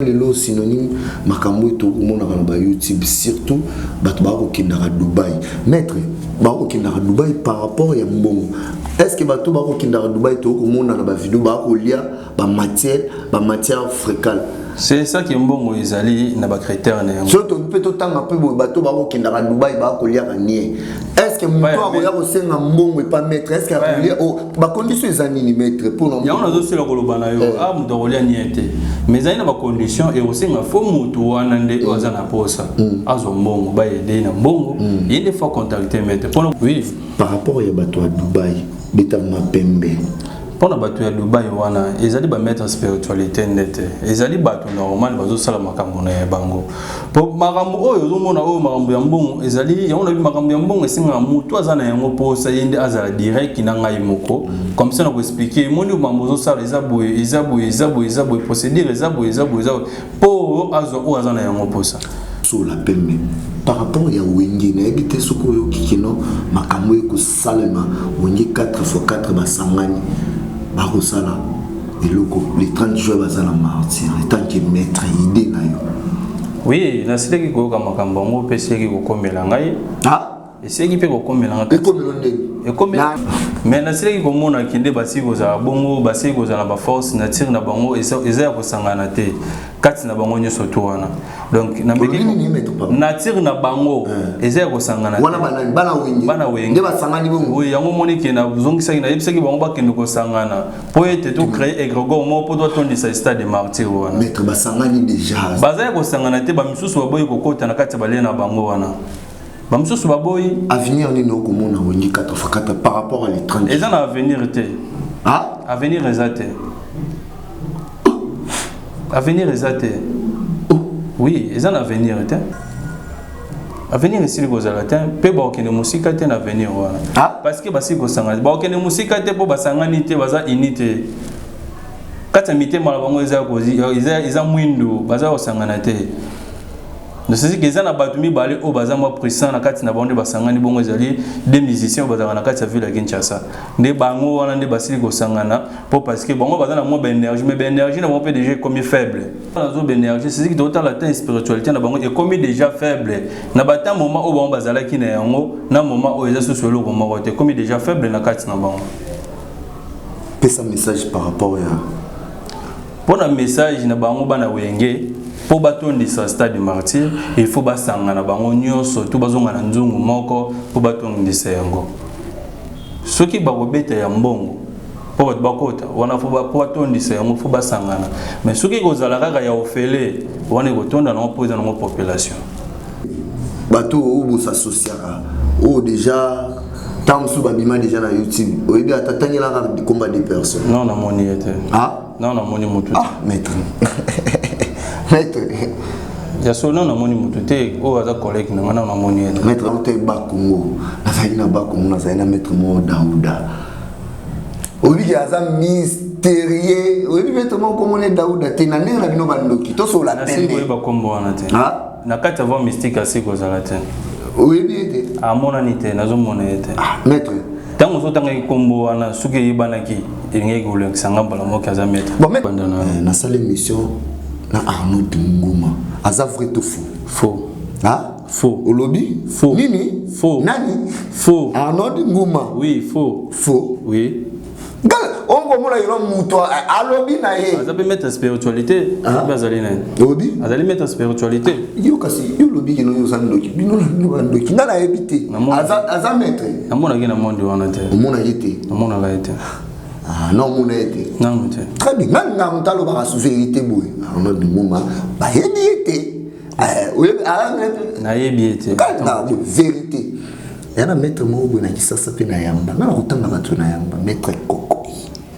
Le synonyme makambo to mona na YouTube surtout bato ba ko kindara Dubaï maître ba ko kindara Dubaï par rapport ya mbongo est-ce que bato ba ko kindara Dubaï to ko mona na ba vidéo ba ko lia ba matière fréquente c'est ça qui est mbongo ezali na ba critère na yango surtout peut to tanga pe bato ba ko kindara Dubaï ba ko lia nier est-ce que moto ko ya ko senga mbongo pas maître est-ce que lia ba condition ezani maître pour non ya on a dossier la kolobana yo ah muto ko lia niente mais il y a des conditions et aussi il faut mutu wana nde ozana posa azo mbongo ba aider na mbongo il des fois contacter maître pour oui par rapport ya bato à Dubaï betama pembe pour na bato ya Dubaï wana ezali ba mettre spiritualité nete ezali bato normal bazo sala makambo na bango pour makambo oyo ozomona oyo makambo ya mbongo ezali ya on a vu makambo ya mbongo esinga mutu azana yango posa yende azala direct na ngai moko comme ça na ko expliquer moni makambo zo sala ezaboye procédure ezaboye pour azo o azana yango posa sur la pembe par rapport ya wenge na ebite soko yo kikino makambo eko salema wenge 4x4 basangani bako sala eloko les 30 jours bazala martyr en tant que maître idée na yo oui na sileki ko ka makambo ngo pesi ki ko komela ngai et c'est qui peut komela ngai et comme mais na sileki ko mona kinde basi ko za bongo basi ko za na ba force na tir na bango eza ko sangana te kati na bango nyoso to wana donc na mbeki na tir na bango eza ko sangana wana bana wenge nde basangani bongo oui yango moni ke na zongisa na yebisaki bango ba kende ko sangana po ete to créer egregor mo po to tondi sa stade de martyr wana maître basangani déjà baza ko sangana te ba misusu baboyi ko kota na kati balé na bango wana bamisusu baboyi avenir ni no komona wenge 4x4 par rapport à l'étranger eza na avenir te avenir ezate avenir ezate oui eza na avenir te avenir ici les gozala te pe ba okene musika te na avenir wana parce que basi ko sanga ba okene musika te po basangani te baza unité kata mitema la bango eza kozi eza mwindo baza osangana te ne sais que na batumi bale o baza ma puissant na kati na bande basangani bongo ezali des musiciens baza na kati ya ville ya Kinshasa nde bango wana nde basili ko sangana po parce que bango baza na mo ba énergie mais ba énergie na mo pe déjà comme faible na zo ba énergie c'est que total la spiritualité na bango est comme déjà faible na bata moment o bango bazala ki na yango na moment o eza sosolo ko mo te comme déjà faible na kati na bango pesa message par rapport à pour un message na bango bana wenge pour batondi sa stade de martyr il faut basanga na bango nyonso tout bazonga na nzungu moko pour batondi yango soki bakobeta ya mbongo po bato bakota wana fo batondi yango fo basangana mais soki kozala kaka ya ofele wana kotonda na poza na population bato obo s'associera o déjà tant sous babima déjà na YouTube oyebi atatangela ka combat de personnes non na moni ete non na moni mutu maître maître ya solo na moni mutu te o aza collègue na ngana na moni ete maître te ba Congo na ba Congo na maître mo Daouda oyebi aza mystérieux oyebi maître mo komone Daouda te na ndenge na bino bandoki to so la tende na ba kombo wana te na kati avant mystique asiko zala te oyebi ete amona ni te nazo mona ete maître tango so tanga kombo wana suke yibanaki ngeki ulekisanga bala mo kaza maître na salle mission na Arnaud Nguma aza vrai to faux faux au lobby faux nini faux nani faux Arnaud Nguma oui faux oui gal ongo mola yoro muto a lobby na ye aza pe mettre spiritualité bazali na lobby azali mettre spiritualité yo kasi yo lobby kino yo sandoki bino ndoki ngala ebite aza maître amona kina monde wana te amona yete amona la yete non mon été non te très bien nga mtalo ba sous vérité boy on a du moment ba yebi oui na yebi été na vérité yana maître mo bo na kisasa pe na yamba na kutanga batu na yamba maître kokoi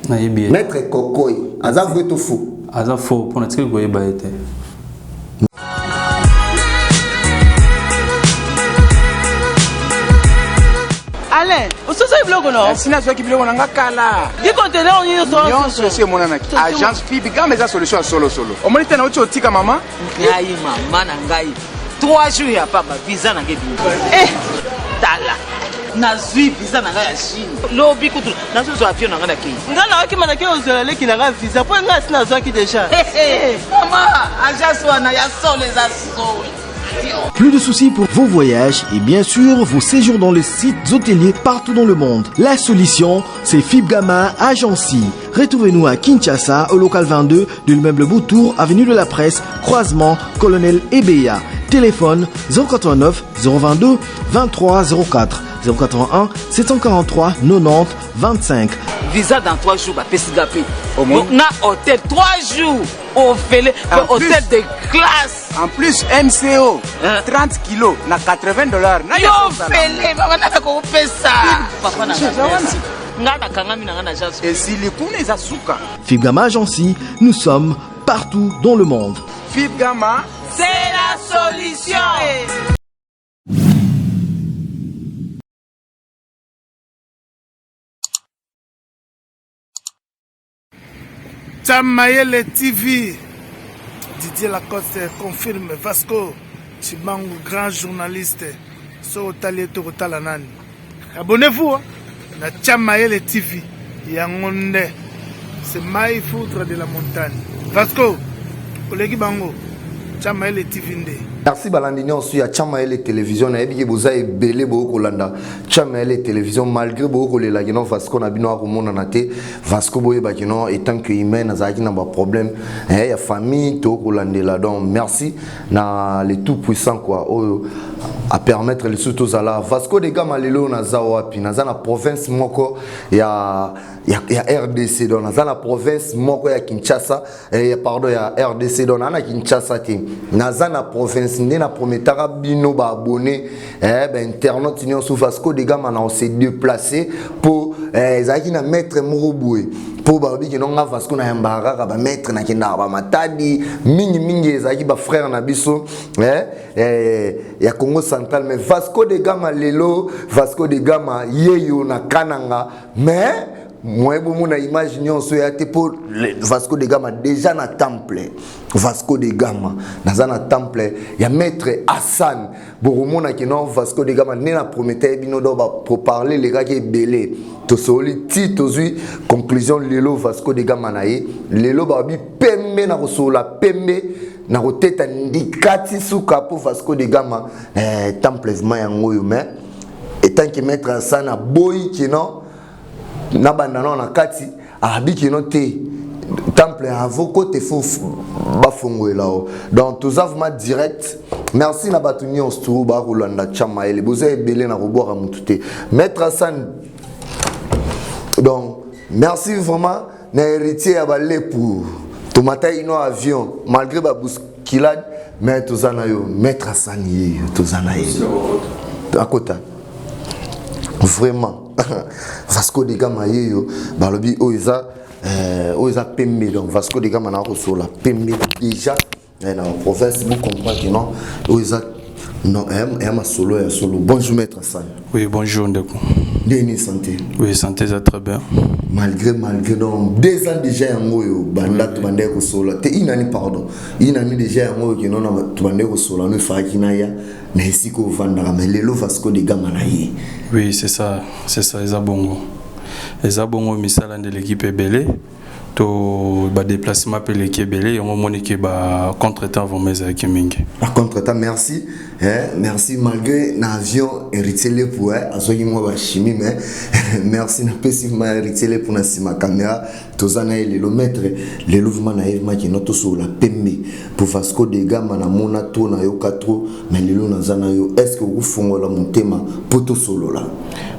na yebi maître kokoi aza vrai to faux aza faux pour na tsike go yeba été Alain, vous savez ce que non? Si na soki biloko nanga kala. Di conteneur on y so. Nyonso ese mona na agence FIB quand mais solution solo. Omoni tena uti otika mama? Ngai mama na ngai. 3 jours ya papa visa na ngebi. Tala. nazwi visa na ngai ya Chine lobi kutu nazozwa avion na ngai na Kenya nga nawaki manake ozwela leki na ngai visa mpo ngai asi nazwaki deja mama agence wana ya solo eza solo. Plus de soucis pour vos voyages et bien sûr vos séjours dans les sites hôteliers partout dans le monde. La solution, c'est Fibgama Agency. Retrouvez-nous à Kinshasa, au local 22 de l'immeuble Boutour, avenue de la Presse, croisement Colonel Ebeya. Téléphone 089 022 23 04 081 743 90 25. Visa dans 3 jours, Pessigapé. Na hôtel 3 jours. Au hôtel de classe. En plus, MCO, 30 kilos, na $80. Yo, fele, maman, n'a pas fait ça. Papa, n'a pas fait. Et si les pounets asuka. Fibgama Agency, nous sommes partout dans le monde. Fibgama, c'est la solution. Tchamayele TV, Didier Lacoste confirme Vasco Chibangu, grand journaliste, so tali to nani. Abonnez-vous na Tchamayele TV, Yangonde, c'est Maï Foudre de la montagne. Vasco, Olegi Bango, Tchamayele TV nde. Merci Balandini on suit à Tchamayele Télévision na ebi boza e belé boko landa Tchamayele Télévision malgré boko le la gino Vasco na bino akomona na te Vasco boye ba gino étant que humain na zaki na ba problème ya famille to ko landela donc merci na le tout puissant quoi à permettre les sous tous à Vasco de Gama lelo na zawapi na za na province moko ya RDC donc na za na province moko ya Kinshasa pardon ya RDC donc na Kinshasa te na za na province na prometara bino ba abonné internaute union sous Vasco de Gama na on s'est déplacé pour zaki na maître Moroboué pour ba bi non nga Vasco na mbara ba maître na kenda ba matadi mingi zaki ba frère na biso ya Congo central mais Vasco de Gama lelo Vasco de Gama yeyo na kananga mais moi bon image nyonso ya te pour Vasco de Gama déjà na temple Vasco de Gama na temple ya maître Hassan boromona ki non Vasco de Gama ne na promettait bino do pour parler les gars qui belé to soli ti to zui conclusion lelo Vasco de Gama na ye lelo ba bi pembe na kosola pembe na koteta ndikati suka pour Vasco de Gama temple vraiment yango yo mais étant que maître Hassan a boy ki non na bandana na kati abiki no te temple avoko te fo bafongo lao donc tous avons direct merci na batuni on sturu ba rolanda Tchamayele boza ebele na roboira mutute maître Hassan donc merci vraiment na héritier ya balepu to matai no avion malgré ba bousculade mais tozana yo maître Hassan ye tozana ye akota vraiment Vasco de Gama yeyo balobi oiza pembe donc Vasco de Gama na resola pembe déjà dans la province vous comprenez que non oiza non ma solo ya solo bonjour maître Hassan. Oui bonjour Ndeko. Deni santé. Oui santé ça très bien. Malgré donc 2 ans déjà yango yo banda to bande ko solo te inani pardon inani déjà yango ki non to bande ko solo no fa kinaya na isiko vandara mais lelo Vasco de Gama na ye. Oui c'est ça Ezabongo misala de l'équipe Ebele to ba déplacement pe l'équipe Ebele et on moni que ba contre-temps vont mes avec mingi. Par contre-temps merci merci malgré l'avion héritier le pour azoki mo ba chimie mais merci na pesi ma héritier pour na sima caméra tozana le maître le mouvement na Eve qui noto sur la pembe pour Vasco de Gama na mona to na yo 4 mais lelo na zana yo est-ce que vous fongola mutema poto solo là.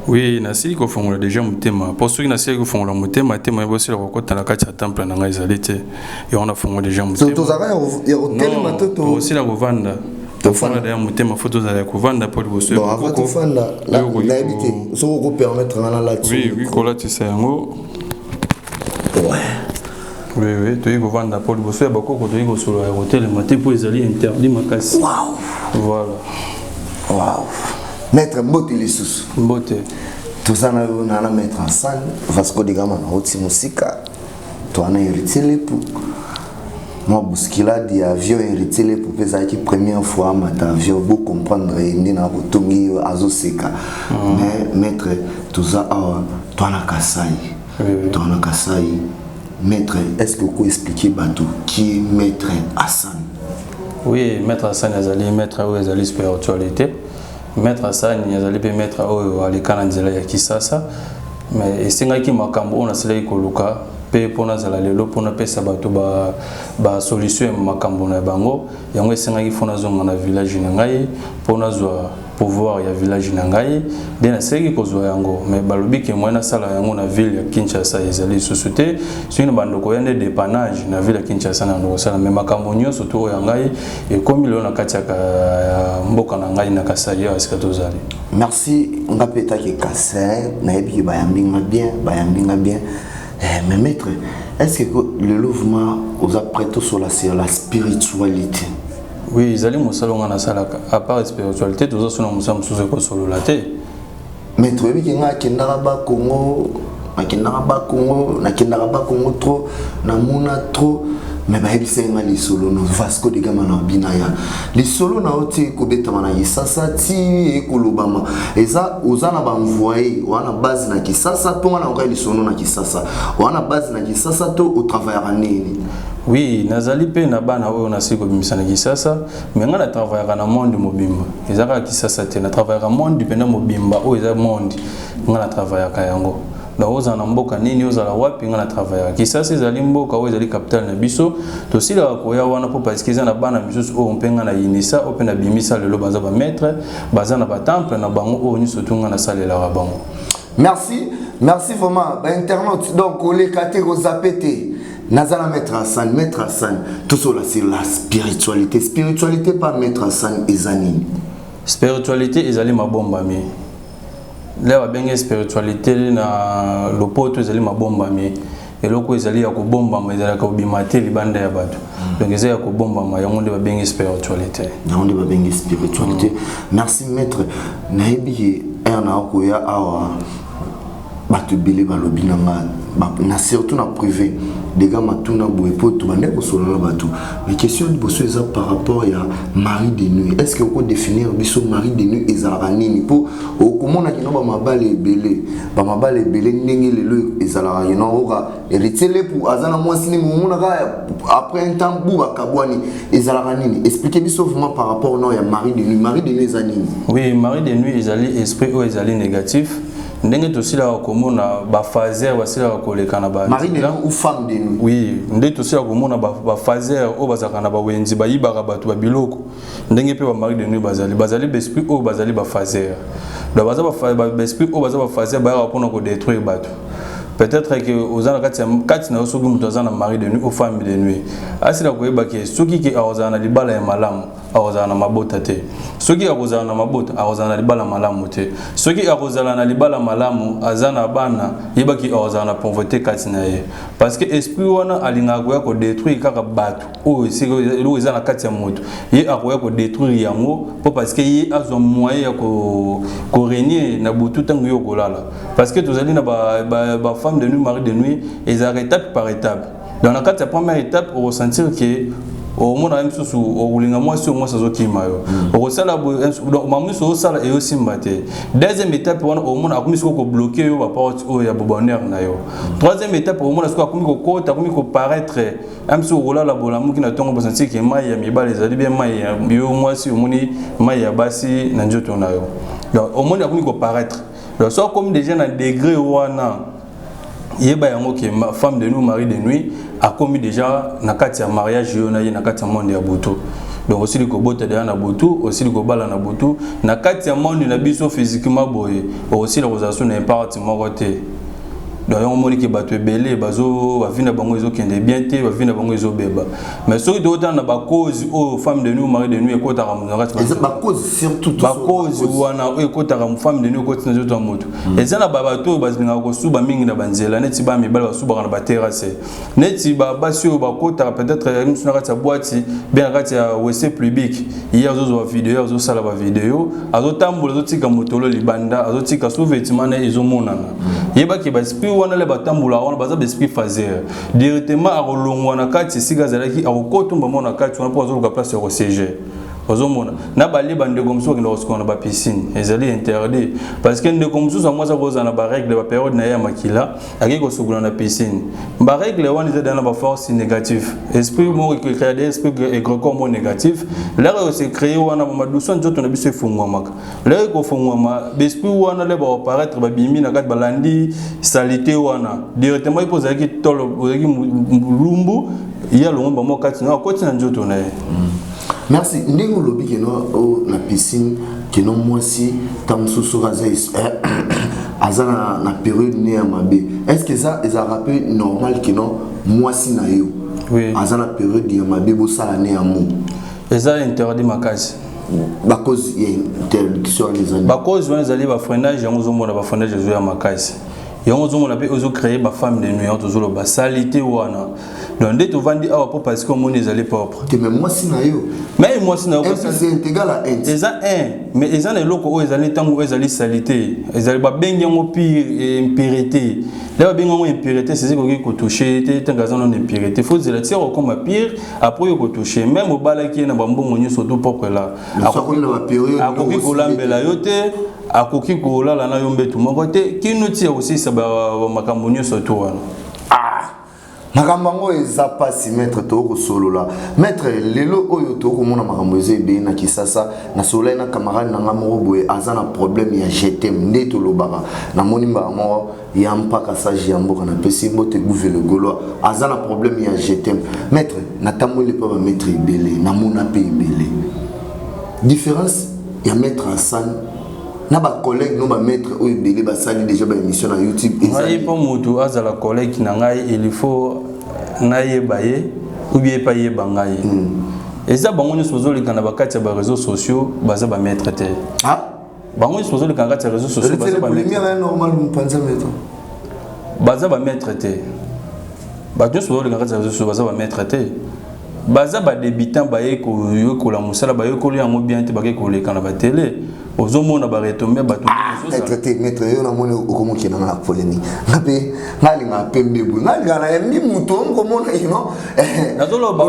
Oui na sili ko fongola déjà mutema pour ceux qui na sili ko fongola mutema tema bosi la kokota na kati ya temple na ngai zalite et on a fongola déjà mutema to zara ya hotel matoto aussi la kovanda to fongola déjà mutema photos za kovanda pour bosi bon avant to fanda la habité so ko permettre na la oui kola tu sais ngo oui tu go vendre pour le bosso bakoko tu go sur l'hôtel matin pour les alliés interdit makasi voilà maître Mbote les sous Mbote tout ça na maître Hassan Vasco de Gama na hoti musika to ana héritier le pour moi bousculade avion hérité les pour ça qui première fois ma avion beau comprendre ndi na botongi azo seka mais maître tout ça toi na Kasai maître est-ce que vous pouvez expliquer bateau qui est maître Hassan? Oui, maître Hassan azali maître ou azali spiritualité. Maître Hassan azali pe maître ou alikana nzela ya kisasa. Mais esengaki makambo on asala koluka pe pona zala lelo pona pesa bato ba solution makambo na bango yango esengaki fona zonga na village na ngai pona zwa pouvoir ya village na ngai dena seki kozwa yango mais balobi ke mwana sala yango na ville ya Kinshasa ezali société sino bandoko yande dépannage na ville ya Kinshasa na ndoko sala mais makambo nyonso to ya ngai e komi lelo na kati ya mboka na ngai na Kasai ya sikatozali. Merci ngapeta ke Kasai na yebi bayambinga bien mais maître, est-ce que le mouvement aux apprêtés sur la spiritualité? Oui, ils allaient me salon en salle à part la spiritualité, tous autres nous sommes sous école sur la tête. Maître, oui, il y a Kendaraba Congo, Congo trop, Namuna trop. Mais baby c'est un les solo no Vasco de Gama na binaya les solo na oti ko betama na Kisasa ti e kolobama eza ozana ba envoyer wana base na Kisasa to wana encore les solo na Kisasa wana base na Kisasa to au travailler nini. Oui, nazali pe na bana oyo na siko bimisa na Kisasa mais nga na travailler na monde mobimba ezaka Kisasa te na travailler monde pena mobimba o eza monde nga na travailler ka yango na oza na mboka nini oza la wapi nga na travailler Kisasa ezali mboka o ezali capital na biso to sila ko ya wana po parce que na bana biso o mpenga na inisa o pe na bimisa lelo baza ba maître baza na ba temple na bango o ni surtout nga na salela ba bango. Merci vraiment ba internaute donc on les catégories zapété Nazala maître Hassan tout cela c'est la spiritualité pas maître Hassan ezani spiritualité ezali mabomba mi là bien spiritualité na lopoto ezali mabomba mi eloko ezali ya kobomba ma ezali ka obimate libanda ya bato donc ezali ya kobomba ma yango nde ba bien spiritualité merci maître naibi na okoya awa bato bele balobi nanga na surtout na privé des gars matuna boye po to bande ko solo bato mais question de bosso eza par rapport ya mari de nuit est-ce que on peut définir biso mari de nuit ezala nini po okomona kino ba mabale belé ndenge lelo ezala yino oka eritele pour azana mwasi ni mumuna ka après un temps buba kabwani ezala nini expliquez biso vraiment par rapport non ya mari de nuit ezani. Oui, mari de nuit ezali esprit ou ezali négatif ndenge tosila komona ba phaser wasila koleka na ba mari de nuit ou femme de nuit. Oui, ndenge tosila komona ba phaser o bazaka na ba wenzi ba yibaka batu ba biloko ndenge pe ba mari de nuit bazali besprit o bazali ba phaser do baza ba esprit o baza ba phaser ba rapona ko détruire batu. Peut-être que aux ans kati na osogi muto azana mari de nuit ou femme de nuit asila koyeba ke soki ke azana libala ya malamu azana mabota te soki azana mabota azana libala malamu te soki azana na libala malamu azana bana yeba ki azana pauvreté kati na ye parce que esprit wana alinga ko détruire kaka batu o siko ezana kati ya moto ye akoya ko détruire yango po parce que ye azo moyen ya ko régner na butu tangu yo kolala parce que tozali na ba femme de nuit, mari de nuit, ils arrêtent étape par étape. Dans la première étape, on ressentir que au monde même sous au linga moi sur moi ça zoki mayo. Au sala donc mamu so sala et aussi maté. Deuxième étape on au monde a comme ko bloquer yo ba porte o ya bonheur na yo. Troisième étape au monde a comme ko kota comme ko paraître même so rola la bolamu ki na tongo ressentir que mai ya mibale ezali bien mai yo moi si omoni mai ya basi na njoto na yo. Donc au monde a comme ko paraître. Donc soit comme déjà na degré wana yeba yango ke femme de nuit mari de nuit a commis déjà na kati ya mariage yo na ye na kati ya monde ya butu donc aussi ko bota de na butu aussi ko bala na butu na kati ya monde na biso physiquement boye aussi la relation na impact moko te donc on moni ke bato belé bazo ba vina bango ezo kende bien te ba vina bango ezo beba mais soki to na ba cause o femme de nuit mari de nuit ko ta ba cause surtout ba cause wana o ko ta femme de nuit ko tsina joto moto ezana ba bato bazinga ko suba mingi na banzela neti ba mibala ba suba na ba terrasse neti ba basio ba ko ta peut-être na kati ya boîte bien na kati ya WC public hier zo zo vidéo zo sala ba vidéo azo tambola zo tika motolo libanda azo tika sous vêtement na ezo monana yeba ke ba spirit wana le batambula wana baza esprit fazer directement a rolongwa na kati sika zalaki a kotomba mona kati wana po azoluka place ya siège ozomona na bali bande comme ça qui na ba piscine ezali interdit parce que ndeko comme ça moi ça koza na ba règle ba période na ya makila aki ko sukuna na piscine ba règle wana eza dans ba force négative esprit mo qui crée des esprit égrégore mo négatif là c'est créé wana ba doucement nzoto na biso fungwa maka là ko fungwa ma esprit wana le ba apparaître ba bimi na kat balandi salité wana directement il pose aki tolo ozaki lumbu ya lomba mo kati na koti na nzoto na merci. Ndingo lobi que no la piscine que no moi si tam sousuraza azana na période né à mabe. Est-ce que ça est un rappel normal que no moi si na yo? Oui. Azana période ya mabe bo sala né à mo. Eza interdit makasi. Ba cause y interdiction les années. Ba cause wana zali ba freinage yango zo mona ba freinage zo ya makasi. Yango zo mona pe ozo créer ba femme de nuit ozo lo ba salité wana. Donc dès que tu vends awa po parce que mon ezali propre. Que même moi si na yo. Mais moi si na yo c'est égal à 1. Eza 1 mais eza na loko o ezali tango ezali salité. Ezali ba bengi yango pire impurité. Là ba bengi yango impurité c'est ce ko toucher te tangaza non impurité. Faut dire tire comme pire après ko toucher même au bala qui na ba mbongo nyoso tout propre là. Akoki ko lambela yo te akoki ko la na yo mbetu moko te ki noti aussi ça ba makambo nyoso to wana. Makambo eza pasi maître toko solo la maître lelo oyo toko mona makambo eza be na kisasa na solo na camarade na ngamo boye azana problème ya jetem ndeto lobaka na monimba mo ya mpaka sage ya mboka na pesi bote gouver le golo azana problème ya jetem maître na tamoli pa ba maître ibele na mona pe ibele différence ya maître Hassan na ba collègue no ba maître oyo belé ba sali déjà ba émission na YouTube ezali pas mutu azala collègue na ngai il faut naye baye ou bien pas yeba ngai eza bango nyo sozoli kana bakati ba réseaux sociaux baza ba maître te bango nyo sozoli kana kati réseaux sociaux baza ba maître normal mpanza maître baza ba maître te ba nyo sozoli kana kati réseaux sociaux baza ba maître te baza ba débutant baye ko yokola musala baye ko yango bien te baye ko leka na ba télé ozomona ba retomber ba traité maître yo na mona okomo kina na polémique ngabe ngali nga pembe bu ngali kana mi muto ngomona ino nazolo ba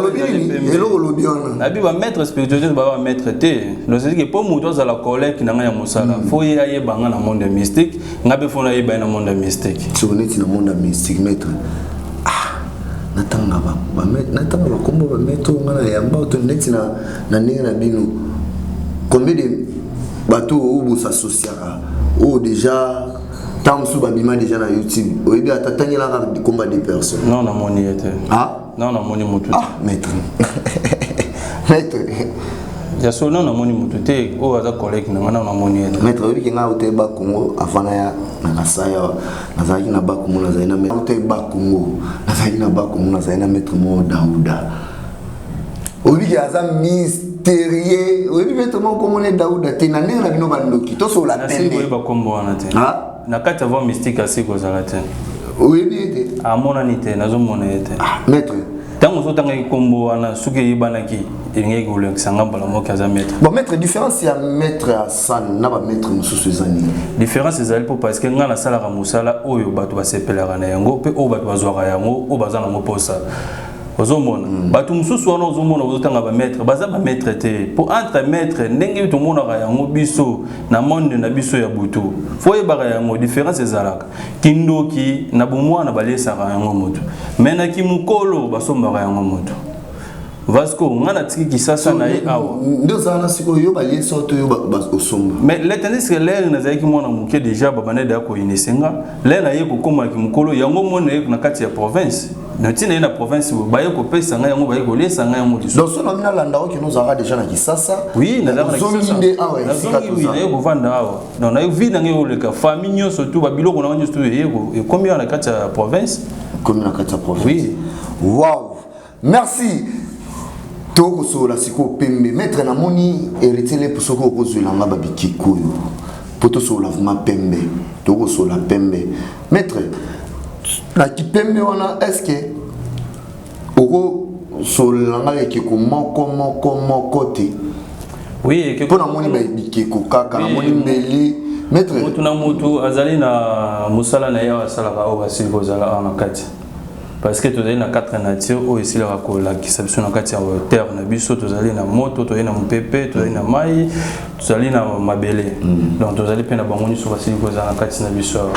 elo lobiona na bi ba maître spirituel ba maître te no c'est que pour muto za la collègue na nga ya musala faut y aye banga na monde mystique ngabe fona ye ba na monde mystique soneti na monde mystique maître natanga ba natanga ba kombo ba maître ngana ya mba to neti na ninga na bino combien de bateau où s'associera ou déjà tant sous babima déjà na YouTube ou bien t'attendre là combat des personnes non na moni était non na moni mutu maître ya so non na moni mutu te o aza collègue na ngana na moni était maître obi kinga ote ba Congo afana ya na kasaya nazaki na ba Congo na zaina maître ote ba Congo nazaki na ba Congo na zaina maître mo Daouda obi ki aza mystérieux obi maître mo comme on est Daouda te na ndenge na bino bandoki to so la tende na ba kombo wana te na kati avant mystique asiko zala te obi ete amona ni te nazo mona ete maître tango so tanga kombo wana suke yibanaki ngeke ulekisanga mbala mo kaza maître bon maître différence ya maître Hassan na ba maître mususu ezani différence ezali po parce que nga na sala ka musala oyo bato basepelaka na yango pe o bato bazwaka yango o bazana mo posa ozomona bato mususu wana ozomona ozotanga ba maître baza ba maître te po entre maître ndenge to mona ka yango biso na monde na biso ya butu fo yebaka yango différence ezalaka kindoki na bomwana balesaka yango moto mena ki mukolo basombaka yango moto Vasco ngana tiki kisasa na ye awa ndo zana siko yo ba yeso to yo ba osomba mais l'éternel que l'air na zaki mona muke déjà babane da ko inisenga l'air na ye ko koma ki mukolo yango mona ye na kati ya province na tina na province ba ye ko pesa nga yango ba ye ko lesa nga yango donc so na mina landa ki no zara déjà na kisasa oui na zara na kisasa zominde awa esika to za ye ko vanda awa donc na ye vi na nge le ka famille surtout ba biloko na nyo surtout ye ko e combien na kati ya province combien na kati ya province oui wow merci toko so la siko pembe maître na moni eritele pour soko kozulanga babiki koyo poto so lavement pembe toko so la pembe maître la ki pembe wana est-ce que oko so langa ke ko moko te oui ke ko na moni babiki ko kaka na moni mbeli Maître mutu na mutu azali na musala na ya sala ka o basili kozala en kati parce que tozali na quatre nature o esila ka kola kisabso na kati ya terre na biso tozali na moto tozali na mpepe tozali na mai tozali na mabele donc tozali pe na bango nyonso basili kozala na kati na biso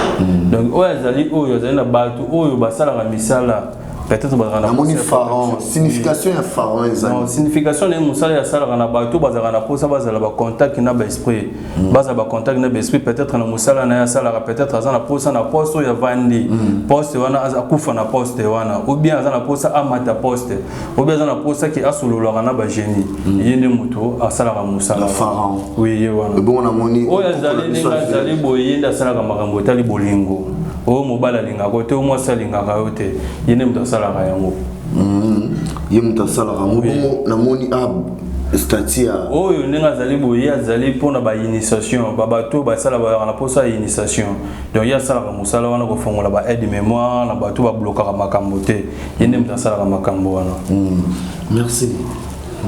donc oyo azali na bato oyo basala ka misala peut-être bazana moni pharaon signification ya pharaon ezali non signification ne musala ya sala kana bato bazala na posa bazala ba contact na ba esprit bazala ba contact na ba esprit peut-être na musala na ya sala peut-être azana posa na poste ya vandi poste wana akufa na poste wana ou bien azana posa amata poste ou bien azana posa ki asulula na ba génie yende muto asala ka musala pharaon oui ye wana bon na moni o yazali ninga zali boyenda sala ka makambo tali bolingo o mobala linga ko te o mwasa linga ka yote yende muto sala ka yango yemta sala ka mo na moni statia oyo ninga zali boye azali pona ba initiation ba bato ba sala ba na posa initiation donc ya sala ka musala wana ko fongola ba aide mémoire na bato ba bloka ka makambo te yende muto sala ka makambo wana merci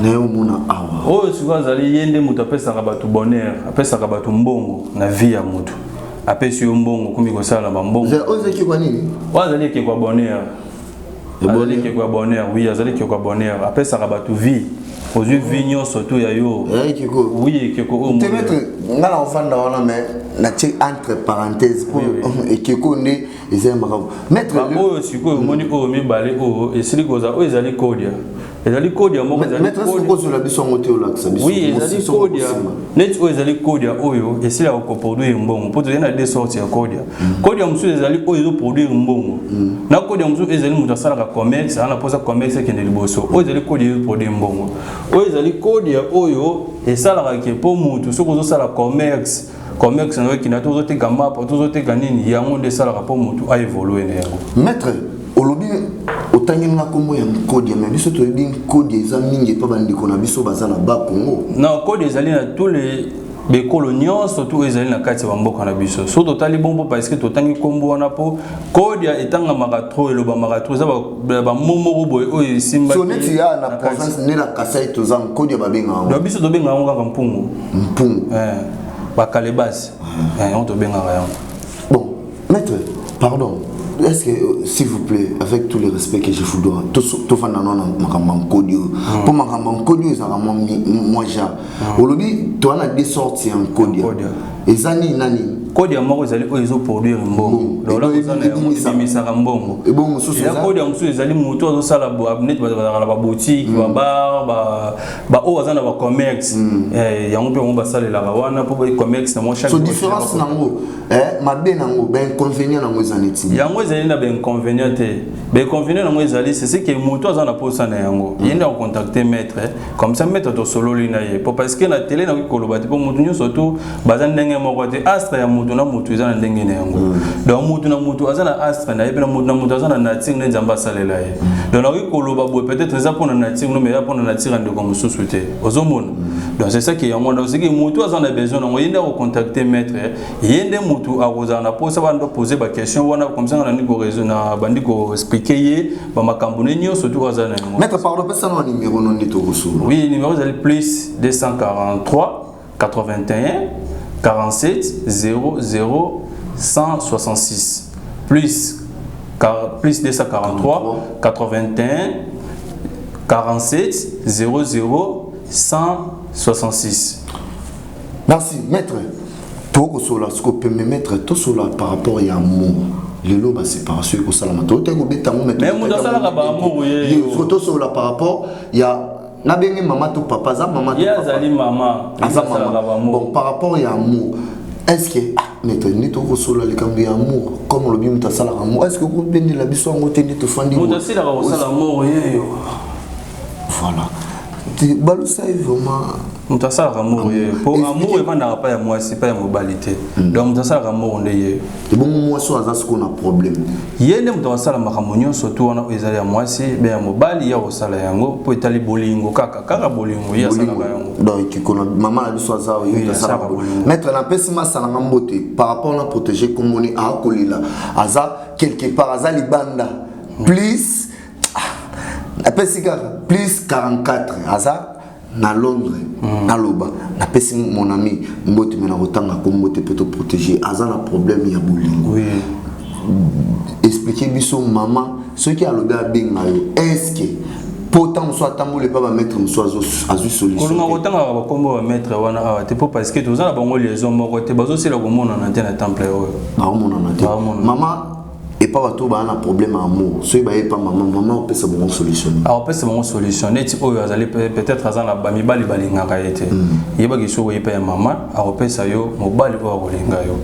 na mona awa oyo siko zali yende muto pesa ka bato bonheur apesa ka bato mbongo na vie ya muto apesi yo mbongo kumi ko sala ba mbongo ozeki kwa nini wazali ke kwa bonheur azali ke kwa bonheur oui azali ke kwa bonheur apesa ka bato vie ozwi vie nyonso to ya yo oui ke ko o te mettre ngala ofanda wana mais na check entre parenthèses pour ekeko ne ezali makabu mettre oyo sikoyo moni oyo mibale oyo esili koza oyo ezali kodia ezali kodia moko ezali kodia la biso ngote o laksa biso oui ezali kodia net oyo ezali kodia oyo esili ko produire mbongo poto yana deux sortes ya kodia kodia musu ezali oyo zo produire mbongo na kodia musu ezali mutu asala ka commerce ana posa commerce kende liboso oyo ezali kodia zo produire mbongo oyo ezali kodia oyo esala ka ke po mutu soko zo sala commerce na wekina tozo teka mapa tozo teka nini yango nde sala ka po mutu a évoluer na yango maître olobi otangi na kombo ya code mais biso to bi code eza mingi pa bandiko na biso bazana ba Congo non code ezali na tous les bekolo nyonso to ezali na kati ya mboka na biso so totali bombo parce que totangi kombo wana po code ya etanga makatro eloba makatro za ba momo boy oyo simba so neti ya na province ne la Kasai to za code ya babenga ngo do biso to benga ngo kaka mpungu ba kalebasi on to benga yango bon maître pardon. Est-ce que, s'il vous plaît, avec tout le respect que je vous dois, tout le monde a codio. Pour ma codio, ça va moi déjà. Aujourd'hui, tu as des sorties en codio. Et ça, nani. Kodia moko ezali oyo ezo produire mbongo lola kozana ya misaka mbongo et bon mususu ya kodia mususu ezali mutu azo sala net bazala ba boutique ba bar ba o azana ba commerce yango pe on ba salela ka wana po ba commerce na mo chaque so différence nango mabe nango ben inconvénient nango ezaneti yango ezali na ben inconvénient te ben inconvénient nango ezali c'est que mutu azana posa na yango yenda ko contacter maître comme ça maître to solo lina ye parce que na télé na ko lobati po mutu nyoso to bazana ndenge moko te astra ya mutu na mutu ezana ndenge na yango donc mutu na mutu azana astra na yebena mutu na mutu azana nating na nzamba salela ye donc na ko loba bo peut-être eza pona nating no mais ya pona natira ndeko mususu te ozomona donc c'est ça qui yango donc c'est que mutu azana besoin ngo yenda ko contacter maître yende mutu akozana posa bando poser ba question wana comme ça na ndiko réseau na bandiko expliquer ye ba makambo nenyo surtout azana yango maître pardon pesa na numéro non ndito resulu oui numéro c'est plus 243 81 47 00 166 plus 243 81 47 00 166. Merci maître. Toko sola scope me maître to sola par rapport à amour. Lelo ba séparation ko sala mato te ko beta mo maître. Mais mo da sala ka ba amour ye. Photo sola par rapport ya na bengi maman to papa za maman to papa. Azali maman. Bon par rapport à amour. Est-ce que maître ni to solo le cambi amour comme le bim ta sala amour est-ce que vous benni la biso ngote ni to fandi mo ta sala ka sala amour ye voilà ti balusa vraiment mo ta sala amour ye pour amour e bana pas ya moi c'est pas ya mobilité donc mo ta sala amour nde ye et bon moi so aza ce qu'on a problème yende mo ta sala makamonyo surtout wana ezali ya moi si be ya mobali ya ko sala yango po etali bolingo kaka bolingo ya sala yango donc qui connaît maman la biso aza yo ta sala maître na pesi ma sala ngambote par rapport na protéger comme on est à kolila aza quelque part aza libanda plus apesi kaka plus 44 aza na Londres na loba na pesi mon ami mbote mena kotanga ko mbote peut te protéger azana problème ya bolingo oui expliquer biso maman ce qui a le gars benga yo est-ce que pourtant soit tamboule pas mettre une soit azu solution on a autant à combo mettre wana te pour parce que tous na bango liaison moko te bazo c'est la komona na tena temple yo ba mona na maman et pas tout ba un problème amour so ba pas maman peut se bon solution alors peut se bon solution net oyo azali peut-être azana ba mibali balingaka yete yeba ki so yepa maman alors peut ça yo mobali ko kolinga yo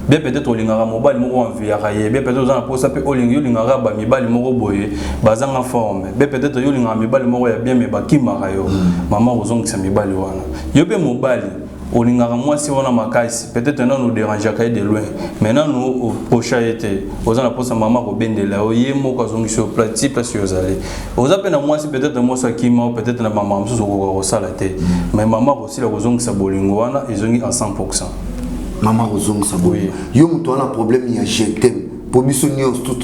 bien peut-être olingaka mobali moko envia ka ye bien peut-être azana pour ça peut olinga lingaka ba mibali moko boye bazanga forme bien peut-être yo lingaka mibali moko ya bien mais bakimaka yo maman ozongisa mibali wana yo pe mobali olingaka mwasi wana makasi peut-être non nous déranger ka de loin maintenant nous prochain été ozana posa maman ko bendela oye moko azongisa au plati place yo zali ozape na mwasi peut-être mwasi akima peut-être na maman msusu ko sala te mais maman aussi la kozongisa bolingo wana ezongi à 100%. Maman ozongisa bolingo yo muto wana problème ya je t'aime pour biso nyos tout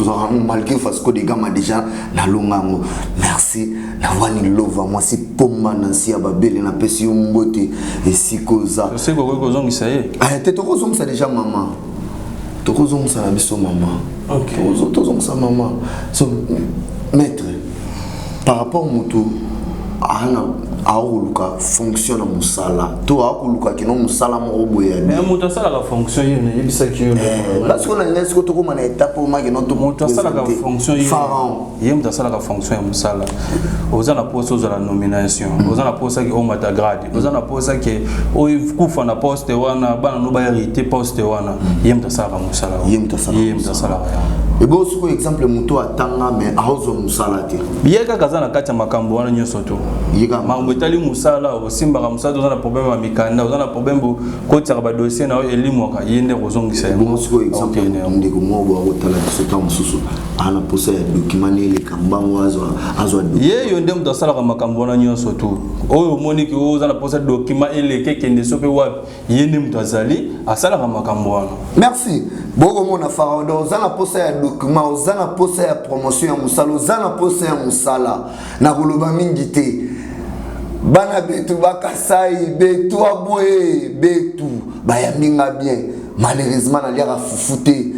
malgré Fasco des gars déjà na longango merci la wani lova moi si pomma nansi ababele na pesi mbote et sikoza je sais ko zongisa ye ah te to zongisa déjà maman to zongisa na biso maman OK to zongisa maman so maître par rapport muto ana auluka fonction na musala to akuluka kino musala mo boya mais muto sala ka fonction yene yebisa ki yo parce que na nesi ko to ko mana étape o magino to muto sala ka fonction yene yem ta sala ka fonction ya musala ozana poste ozala nomination ozana poste ki o mata grade ozana poste ki o kufa na poste wana bana no ba hérité poste wana yem ta sala ka musala yem ta sala et bon sur exemple muto atanga mais aozo musala te yeka kazana kati makambo wana nyoso to yeka betali musala osimba ka musala ozana problème ya mikanda ozana problème ko ba dossier na elimu ka yende kozongisa bon sur exemple ndeko mobo akotala biso ta mususu ana posa ya document ile kambango azwa ye yo ndem to sala ka makambo na nyonso to oyo moniki ozana posa document ile kekende sope wapi yende mtu azali asala ka makambo wana merci boko mona farao do ozana posa ya document ozana posa ya promotion ya musala ozana posa ya musala na koloba mingi te bana betu bakasai betu aboye betu bayaminga bien malheureusement na liaka fufute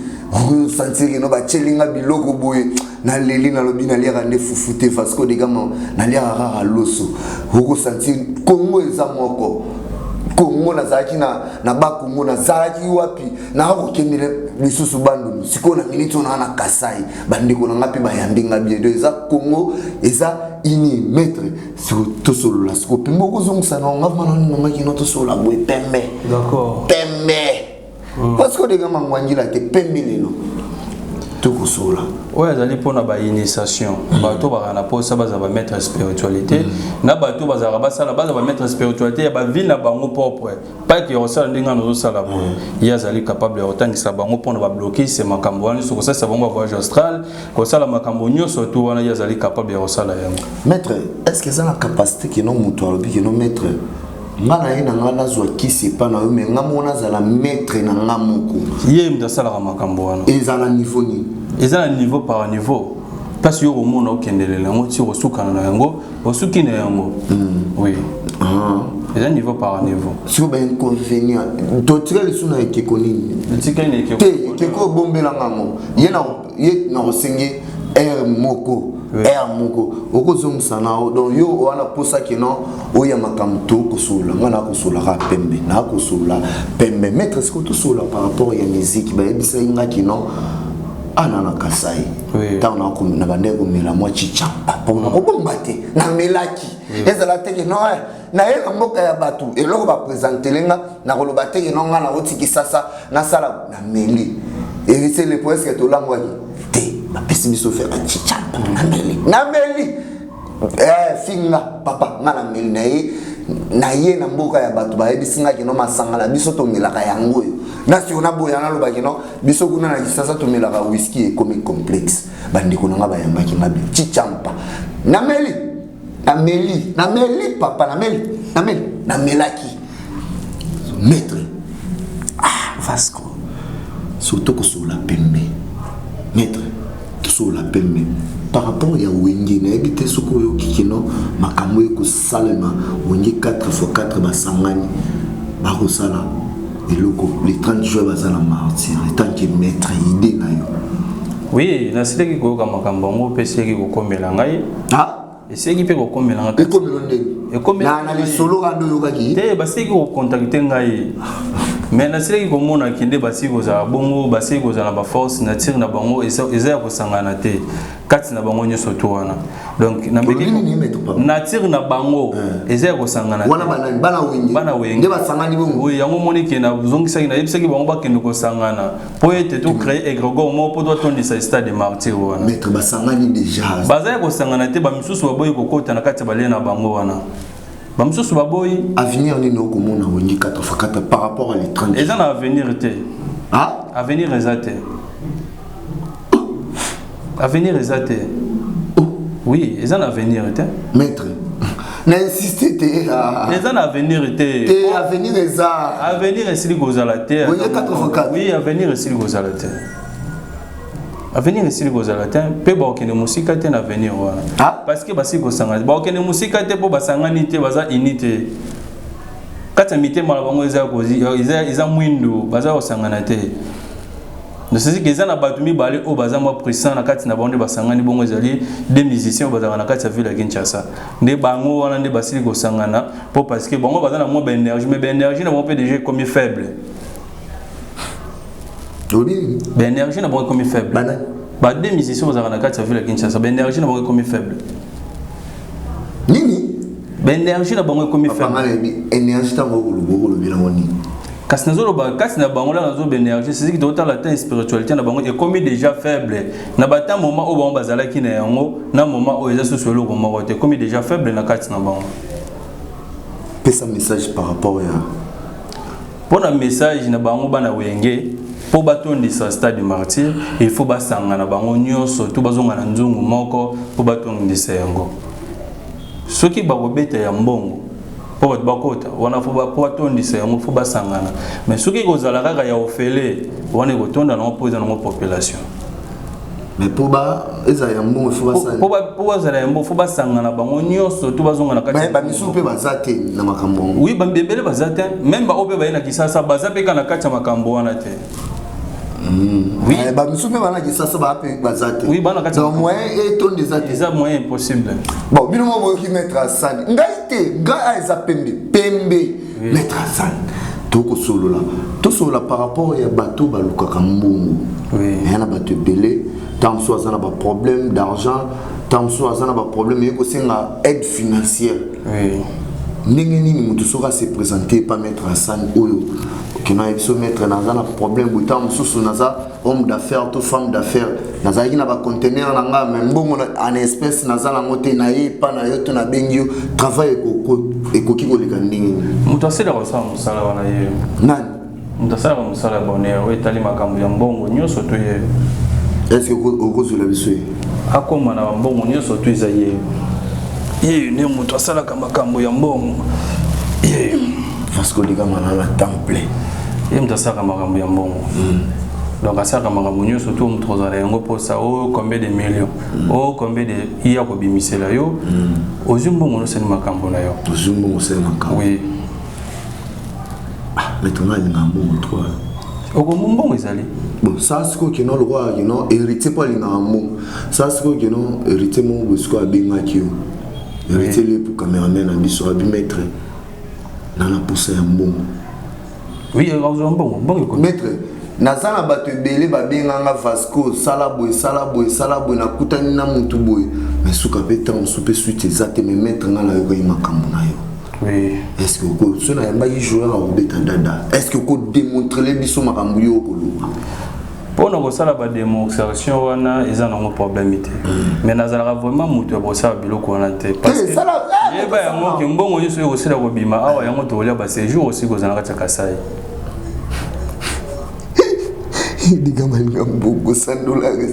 sentir no ba chelinga biloko boye na leli na lobi na liaka ne fufute Fasco des gars na liaka rara loso hoko sentir Congo eza moko Congo na zaki na ba Congo na zaki wapi na ko kendele lisusu bandu siko na minute on na kasai bandiko na ngapi bayambinga bien de eza Congo eza ini maître sur tout solo la scope mboko zongisa na ngava na ngaki no to solo la boy pembe d'accord pembe parce que des gars mangwanjila te pembe lelo to ko solo ouais azali pona ba initiation bato ba na posa baza ba mettre spiritualité na bato baza ba sala baza ba mettre spiritualité ya ba vie na bango propre pas que osala ndinga no sala bo ya azali capable ya otangisa bango pona ba bloquer c'est makambo wana so ko ça bango voyage astral ko sala makambo nyoso to wana ya azali capable ya osala yango maître est-ce que ça la capacité que non muto alobi que non maître ngana ina ngana zwa kisi pa na yo me ngamona zala maître na ngamoko ye mdasala ka makambo wana ezala niveau ni ezala niveau par niveau parce que yo mona okendelela ngo ti osukana na yango osuki na yango oui ezala niveau par niveau sur ben inconvénient to tire le suna ekekonini tikane ekeko bombela ngamo ye na osengi moko moko okozongisa nao donc yo wana posa kino oya makamto kosola ngana kosola ka pembe na kosola pembe maître ce que tout sola par rapport à la musique ba yebisa inga kino ana na kasai ta na ko na bande ko mela mo chicha pour na ko bombate na melaki ezala teke no na ye mboka ya batu eloko ba présenter lenga na ko lobate kino ngana otiki sasa na sala na meli et c'est le point que to langwa te ba pessimiso faire un chicha na meli finga papa ngana meli na ye na mboka ya batu ba ebisinga kino masanga na biso to melaka yango yo na si ona boya na loba kino biso kuna na kisasa to melaka whisky et comic complexe bandi kuna nga ba yamba ki ngabi chichampa na meli papa na melaki maître Fasco surtout que sur la pembe maître sur la pemme par rapport à Wengi na ebité soko yo kikino makambo ko salema Wengi 4x4 basangani ba ko sala eloko les 30 jours bazala martyr tant que maître idée na yo. Oui, na sile ki ko ka makambo ngo pesi ki ko komela ngai. Ah, et c'est qui peut ko komela ngai. E komelo ndenge. E komela na les solo rando yo kaki. Te basi ki ko contacter ngai. Mais na sile ki ko mona kinde basi ko za bongo basi ko za na ba force na tir na bango eza ko sangana te. Kati na bango nyoso to wana. Donc na mbeki na tir na bango eza ko sangana. Wana banani bana wengi. Nde ba sangani bongo. Oui, yango moni ke na zongisa na yebisa ki bango ba kende ko sangana. Po ete to créer egregor mo po do tondi sa stade de martyr wana. Maître ba sangani déjà. Baza ko sangana te ba misusu ba boy ko kota na kati ba lena bango wana. Bamsusu baboy avenir ni no komona Wengi 4x4 par rapport à l'étranger. Ils ont un avenir te. Ah, avenir exact. Avenir exact. Oui, ils ont un avenir te. Maître. N'insistez te. Ils ont un avenir te. Et avenir est ça. Avenir est si gozala te. Wengi 4x4. Oui, avenir est si gozala te. Avenir ici gozala te pe ba okene musika te na avenir wana. Parce que basi ko sanga ba okene musika te po basanga ni te baza unité. Kata mite mala bango eza kozi eza mwindo baza ko sanga na te. Ne sais que eza na batumi bale o baza mo puissant na kati na bonde basanga ni bongo ezali des musiciens baza na kati ya ville ya Kinshasa. Nde bango wana nde basi ko sanga na po parce que bango baza na mo ben énergie mais ben énergie na mo peut déjà comme faible. Oui. Ben énergie n'a pas comme faible. Bah deux musiciens vous avez la carte ville à Kinshasa. Ben énergie n'a pas comme faible. Nini? Ben énergie n'a pas comme faible. Pas énergie tant le bien moni. Kasnazo ba kasna bango la nazo ben énergie c'est que total la spiritualité na bango est comme déjà faible. Na bata moment au bango bazala ki na yango na moment au eza sosolo ko mo te comme déjà faible na carte na bango. Pesa message par rapport à pour un message na bango bana wenge. Pour bâtonner sa stade de martyr, il faut basanga na bango nyonso tout bazonga na nzungu moko pour bâtonner sa yango. Ce qui ba robeta ya mbongo pour bakota wana faut ba bâtonner sa yango faut basanga na. Mais ce qui kozala kaka ya ofele wana ko tonda na poser na population. Mais pour ba eza ya mbongo faut basanga. Pour bazala ya mbongo faut basanga na bango nyonso tout bazonga na kati. Mais ba misu pe bazate na makambo. Oui, ba mbebele bazate même ba obe ba ina kisasa bazape kana kati ya makambo wana te. Oui, bah monsieur fait voilà que ça va appeler bazate. Oui, bana kati. Donc moyen et ton des athées. C'est moyen impossible. Bon, bien moi qui mettre à San. Ngaite, ga eza pembe. Mettre à San. Toko solo là. Tout solo par rapport à bateau baluka kambungu. Oui. Il y a bateau belé, tant soit ça n'a pas problème d'argent, tant soit ça n'a pas problème mais aussi une aide financière. Oui. Ningeni ni mutu sera se présenter pas mettre à San oyo. Qui n'a pas mettre dans un problème où tant sous naza homme d'affaires tout femme d'affaires naza qui n'a pas conteneur nanga même bon en espèce naza la moté na ye pas na yo to na bengio travail et koki ko lekandingi mutasela ko sa musala wana ye nani mutasela ko musala bonheur we tali makambo ya mbongo nyoso to ye est-ce que au cause de la vie akoma na mbongo nyoso to za ye ne mutasela kama makambo ya mbongo ye parce que les gars na temple et mutasela kama makambo ya mbongo donc asaka makambo nyoso to mutozala yango posa o combien de millions o combien de iya ko bimisela yo ozumbongo no seni makambo na yo ozumbongo seni makambo oui mais ton ali na mbongo toi okombongo ezali bon ça c'est quoi que non le roi you know hérité pas les mbongo ça c'est quoi que non hérité mon bosco abenga ki yo hérité le pour cameraman na biso abi maître na la pousse ya mbongo oui ozumbongo mbongo maître nazana bato ebele babenganga Vasco salaboy na kutani na mutu boy mais suka pe tant soupe suite ezate mais maître ngala yo ko makambo na yo. Oui. Est-ce que ko so na yamba yi joueur a obeta dada est-ce que ko démontrer les biso makambo yo ko lo pour na ko sala ba démonstration wana eza na problème té mais nazala vraiment mutu bo sa biloko wana té parce que yeba ya mo ke mbongo yeso yo sala ko bima awa yango to lia ba séjour aussi ko zana ka Kasai. Il dit beaucoup $100,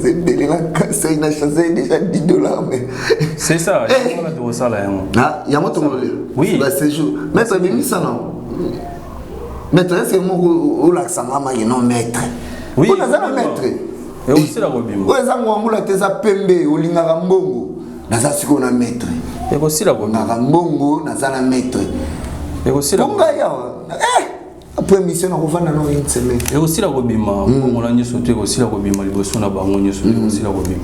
c'est belé la casse, il a chassé déjà $10 mais c'est ça, il y a de ça là. Ah, il y a mon oui, bah c'est jour. Mais ça vient ça non. Maître, c'est moi au lac Sangama, il non maître. Oui. On a un maître. Et aussi la robimo. Ouais, ça ngwangula teza pembe olingaka mbongo. Naza siko na maître. Et aussi la robimo. Na mbongo naza na maître. Et aussi la. Ponga ya. Après mission na kovanda na une semaine. Et aussi la robima. On a ni sauté aussi la robima liboso na bango ni sauté aussi la robima.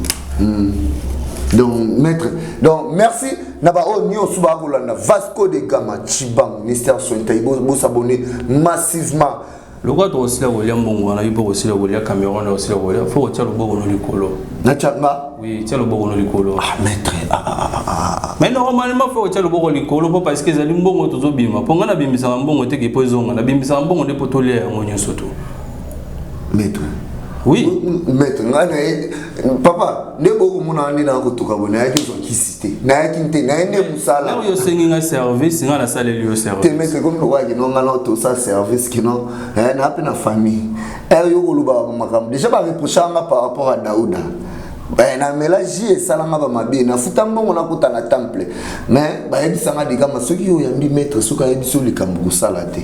Donc maître, donc merci. Naba o nyo suba kolanda Vasco de Gama Chibang ministère soin taibo bo s'abonner massivement. Le roi doit aussi la voler mbongo na ibo aussi la voler Cameroun na aussi la voler. Faut retirer le bogo no likolo. Na changa? Oui, tiens le bogo no likolo. Ah maître. Mais normalement faut retirer le bogo likolo parce que zali mbongo tozo bima. Ponga na bimisa mbongo te ke pozonga na bimisa mbongo de potolier ngonyo soto. Maître. Oui. Maître, papa, ne beaucoup mon ami dans le tour abonné avec son qui cité. N'a qui n'était n'a ne musala. Là où il y a service, il y a la salle de service. Te maître comme le roi qui n'ont pas tout ça service qui n'ont n'a pas de famille. Elle yo koluba makam. Déjà pas reprocher par rapport à Daouda. Ben na mélange et salama ba mabe na futambo on a kota na temple. Mais ba yebi sanga diga masoki yo yandi maître soka yebi so likambu salate.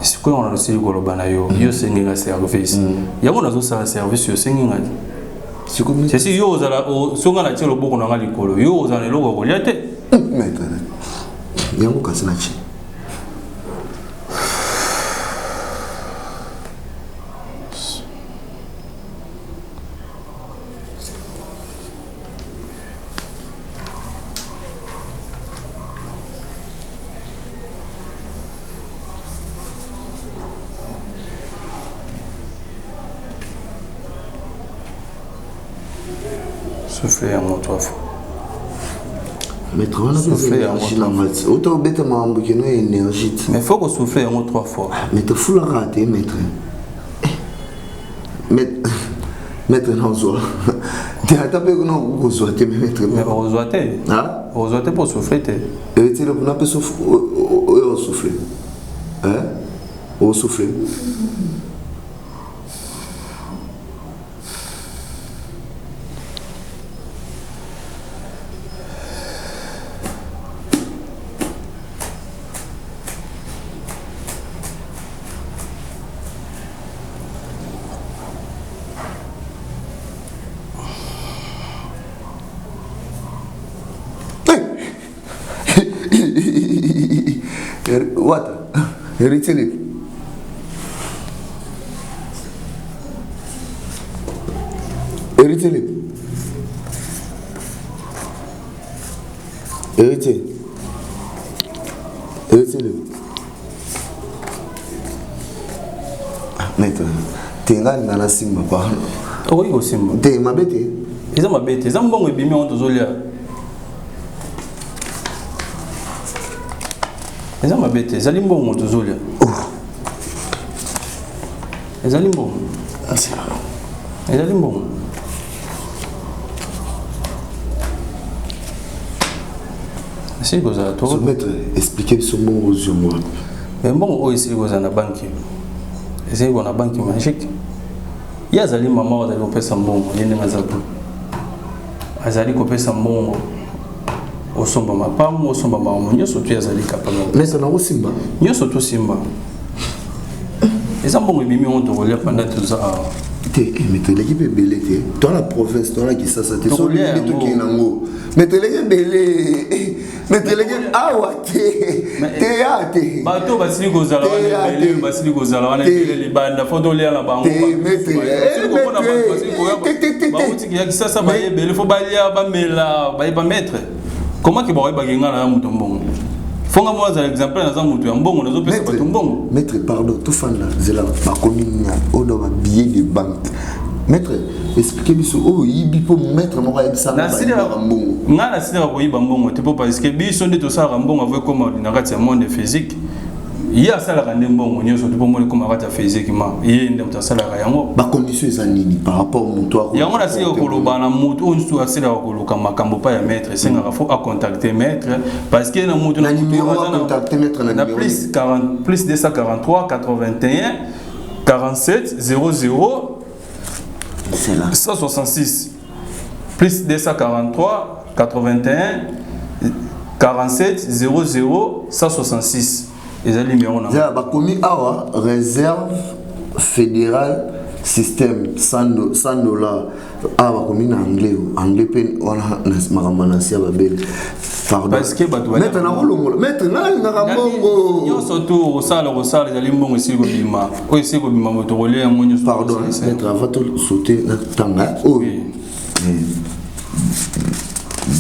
C'est quoi on a aussi le golobana yo sengi nga service ya mona zo sa service yo sengi nga c'est si yo za la songa na tshelo boko na nga likolo yo za le logo liate maître yango kasina chi souffler à moi 3 fois. Maître, on a soufflé à moi. Autant bête ma ambouquino énergie. Mais faut qu'on souffle à moi 3 fois. Mais tu fous la rater, maître. Maître, non, soit. Tu as tapé que non, vous souhaitez, maître. Mais vous souhaitez. Ah? Vous souhaitez pour souffler. Et tu n'as pas souffler. Hein? Au souffler. What? Retire. Retire. Retire. Retire. Maître, tenga na simba pa. Oui, au simba. Te mabete. Ils ont mabete. Ils ont bon ebimi on tozolia. Ils ont mabete. Ils ont bon on tozolia. Ils ont bon. Ils ont bon. C'est quoi ça? Toi, maître, expliquez ce mot aux yeux moi. Mais bon, ici vous en a banque. C'est qu'on a banque magique. Il y a des mamans qui ont fait ça bon, il y a des mazabu. Azali ko pesa mbongo. Osomba mapamu, osomba mamu, nyoso tu azali capable. Mais ça n'a pas simba. Nyoso tu simba. Les ambongo bimi on te relève pendant tout ça. Mais tu l'équipe est belle, toi la province, toi la qui ça t'es sur les tout qui est nango. Mais tu l'équipe belle, mais tu l'équipe te. Bato basili kozala wana belle, basili kozala wana belle libanda foto lia la bango. Bauti ki sasa ba belle fo balia ba mela, ba mettre. Comment ki ba bagenga na muto mbongo? Fonga moi za exemple na za mutu ya mbongo nazo pesa bato mbongo. Maître pardon, tout fan là, zela ba commune on doit billet de banque. Maître, expliquez-moi oh yibi pour mettre mo ka ça na mbongo. Nga na sina ko yiba mbongo te parce que biso nde to sala mbongo avec comme na kati ya monde physique. Il y a ça la rende mbongo nyoso to mo comme kati ya physiquement. Il nde mtasala yango. Ba condition za nini par rapport au toi. Yango na sika ko loba na mutu on stu asila ko loka makambo pa ya maître senga faut à contacter maître parce que na mutu na numéro à contacter maître na numéro plus 243 81 47 00 c'est là 166 plus 243 81 47 00 166 et ça numéro na ba commis awa réserve fédérale système $100 comme en anglais pen on a makamanasia babel pardon parce que maintenant yo surtout au sala les mbongo ici ko bima o ici ko bima moto relé monyo pardon mettre avant de sauter na tanga oh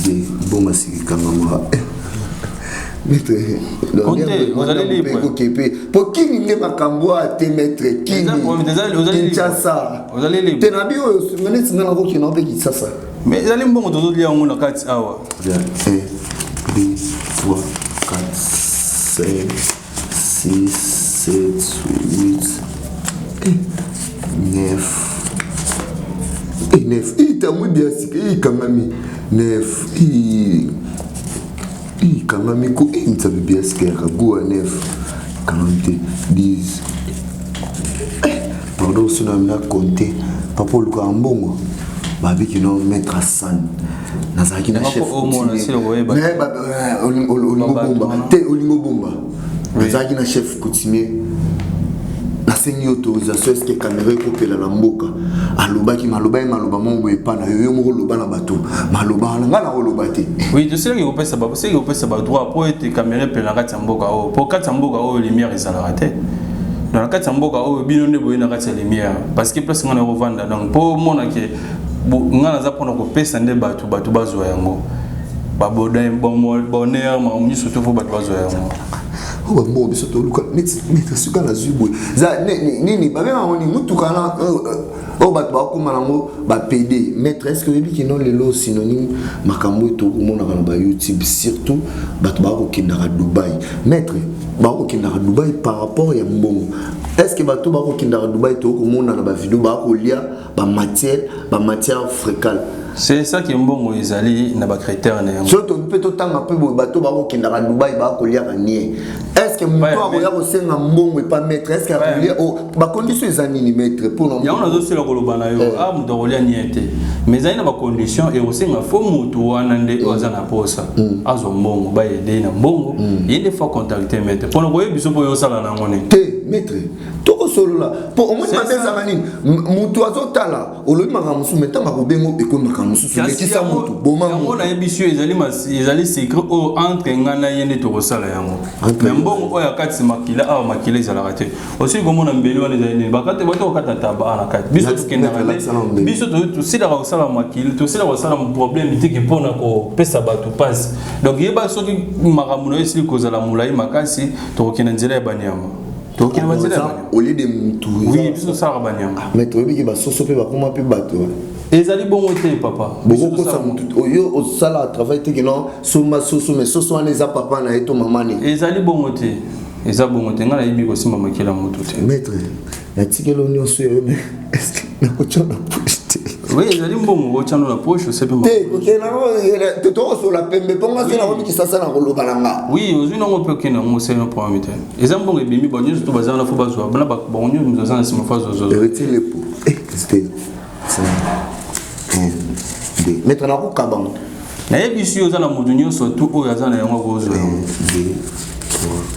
de bon masiki kangama maître vous allez libre pour qui n'est pas camboa te maître qui Kinshasa vous allez libre tenabi o ngane tsingana ko kina pe Kinshasa mais allez mbongo to lia ngona kati awa 1 2 3 4 5 6 7 8 9 il t'a muy bien il kamami 9 kamami ko il t'a bien skera go 9 40 10 pardon si on a compté papa le kambongo babi qui non mettre à san nazaki na chef mais olingo bomba nazaki na chef coutumier na sengi autorisation est-ce que caméra kopela na mboka alobaki maloba mongo epana yo moko loba na bato maloba nga na koloba te oui tu sais que vous pesa ba c'est que vous pesa ba droit pour être caméra pela kati mboka o pour kati mboka o lumière ezala raté dans la kati mboka o bino ne boyena kati lumière parce que place ngana revanda donc pour mona ke ngana za pona ko pesa nde bato bazwa yango baboda bonheur ma omni surtout faut bato bazwa yango oh bon biso to luka mettre suka na zubo za nini ba même on mutu kana o bato ba kuma nango ba PD mettre est-ce que yebi kino lelo synonyme makambo to komona kana ba YouTube surtout bato ba ko kinda Dubai mettre ba ko kinda Dubai par rapport ya mbongo est-ce que bato ba ko kinda Dubai to komona na ba vidéo ba ko lia ba matière fréquente c'est ça qui est mbongo ezali na ba critère na yango surtout peut to tanga pe bato ba ko kinda Dubai ba ko lia nier est-ce que moto akoya ko senga mbongo pas mettre est-ce que akolia ba condition ezani mettre pour non yango nazo sela koloba na yo moto akolia niente mais zali na ba condition et osenga fo moto wana nde ozana posa azo mbongo ba yede na mbongo yende faut contacter mettre pour ko yebiso po yo sala na ngone te mettre toko solo la pour au moins madeza manini moto azotala olobi makamusu metanga ko bengo ekomaka musu lekisa moto boma yango na yebiso ezali secret o entre ngana yende to sala yango mais mbongo oya kati makila awa makila ezala raté aussi comme on mbeli wana ezali bakate bato kata taba ana kati biso tukenda biso to sila ko sala makila to sila ko sala problème itiki pona ko pesa bato passe donc yeba soki makamuno esili ko zala mulai makasi to kina nzela ya banyama to kina nzela au lieu de mutu oui biso sala banyama mais to yebi ba soso pe ba koma pe bato ezali bongo te papa beaucoup ça mutu yo au sala travail te que non soma soso mais soso wana eza papa na eto mama ni ezali bongo te eza bongo te ngala yebi ko sima makila mutu te maître ya tikelo nyonso yo mais est-ce que na ko chona poste oui ezali mbongo ko chana na poche c'est pas te ko na to to so la pembe ponga sina ko ki sasa na ko lobalanga oui ozuna ngo pe kena ngo c'est un problème te eza mbongo ebimi bonyo to bazana fo bazwa bana ba bonyo muzazana sima fa zo retire le pot c'était ça mettre na ko kabang na yebisu ozana mudu nyonso tout oyo azana yango ko zo 1 2 3